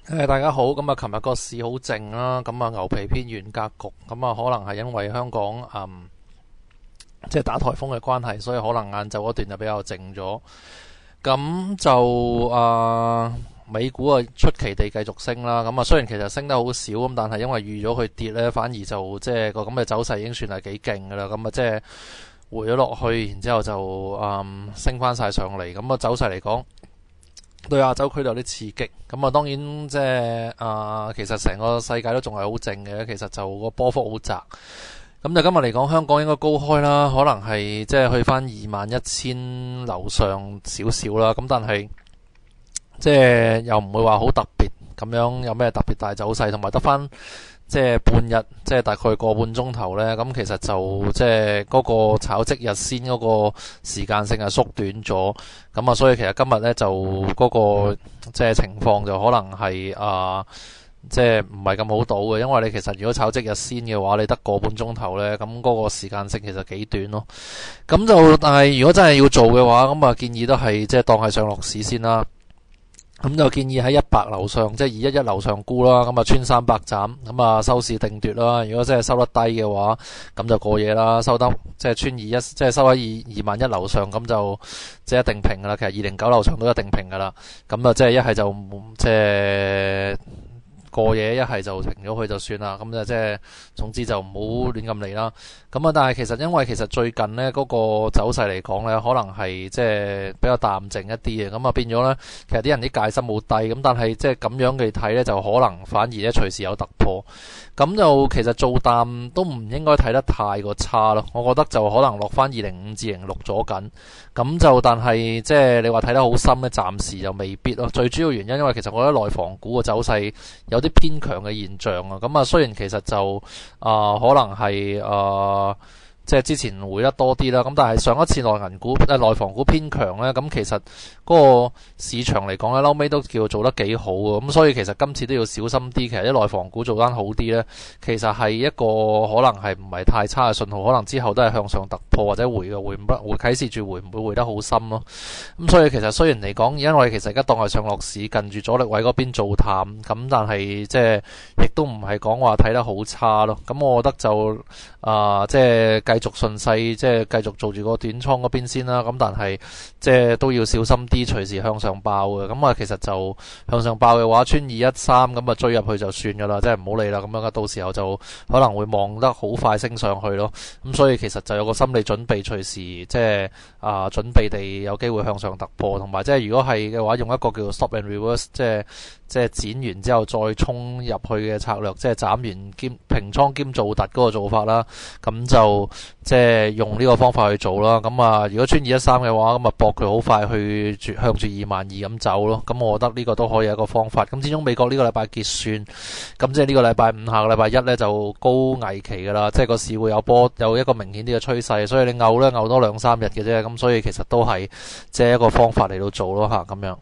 大家好，咁啊，琴日個市好靜啦，咁啊，牛皮偏軟格局，咁啊，可能係因為香港即係打颱風嘅關係，所以可能晏晝嗰段就比較靜咗。咁就美股啊出奇地繼續升啦，咁啊，雖然其實升得好少咁，但係因為預咗佢跌呢，反而就即係個咁嘅走勢已經算係幾勁噶啦，咁啊，即係回咗落去，然之後就升翻晒上嚟，咁啊，走勢嚟講，對亞洲區都有啲刺激，咁啊當然即係其實成個世界都仲係好靜嘅，其實就個波幅好窄。咁就今日嚟講，香港應該高開啦，可能係即係去翻21,000樓上少少啦。咁但係即係又唔會話好特別咁樣，有咩特別大走勢，同埋得翻即係半日，即係大概個半鐘頭呢。咁其實就即係嗰個炒即日先嗰個時間性係縮短咗。咁啊，所以其實今日呢，就嗰個即係情況就可能係即係唔係咁好賭嘅，因為你其實如果炒即日先嘅話，你得個半鐘頭呢，咁嗰個時間性其實幾短咯。咁就但係如果真係要做嘅話，咁啊建議都係即係當係上落市先啦。咁就建議喺100樓上，即係211樓上沽啦。咁啊穿300斬，咁啊收市定奪啦。如果真係收得低嘅話，咁就過夜啦。收得即係穿21，即係收喺221樓上，咁就即係一定平噶啦。其實209樓上都一定平噶啦。咁啊即係一係就即係過夜，一係就停咗佢就算啦。咁就即係總之就唔好亂咁嚟啦。咁啊，但係其實因為其實最近呢嗰個走勢嚟講呢，可能係即係比較淡靜一啲嘅，咁啊變咗呢，其實啲人啲戒心冇低，咁但係即係咁樣嘅睇呢，就可能反而呢隨時有突破。咁就其實做淡都唔應該睇得太過差咯，我覺得就可能落翻205至206咗緊。咁就但係即係你話睇得好深呢，暫時就未必咯。最主要原因因為其實我覺得內房股嘅走勢有啲偏強嘅現象啊。咁啊雖然其實就可能係即係之前回得多啲啦，咁但係上一次內房股偏強呢，咁其實嗰個市場嚟講呢，後尾都叫做得幾好嘅，咁所以其實今次都要小心啲。其實啲內房股做得好啲呢，其實係一個可能係唔係太差嘅信號，可能之後都係向上突破或者會啟示住會唔會回得好深咯。咁所以其實雖然嚟講，因為其實而家當係上落市，近住阻力位嗰邊做淡，咁但係即係亦都唔係講話睇得好差咯。咁我覺得就即係繼續順勢，即係繼續做住個短倉嗰邊先啦。咁但係即係都要小心啲，隨時向上爆嘅。咁啊，其實就向上爆嘅話，穿213咁啊追入去就算噶啦，即係唔好理啦。咁樣到時候就可能會望得好快升上去咯。咁所以其實就有個心理準備，隨時即係準備地有機會向上突破，同埋即係如果係嘅話，用一個叫做 stop and reverse，即係剪完之後再衝入去嘅策略，即係斬完兼平倉兼做突嗰個做法啦。咁就即係用呢個方法去做啦。咁啊，如果穿213嘅話，咁啊搏佢好快去向住22,000咁走咯。咁我覺得呢個都可以有一個方法。咁始終美國呢個禮拜結算，咁即係呢個禮拜5下個禮拜1呢就高危期噶啦，即係個市會有一個明顯啲嘅趨勢，所以你拗多2-3日嘅啫。咁所以其實都係即係一個方法嚟到做咯吓，咁樣。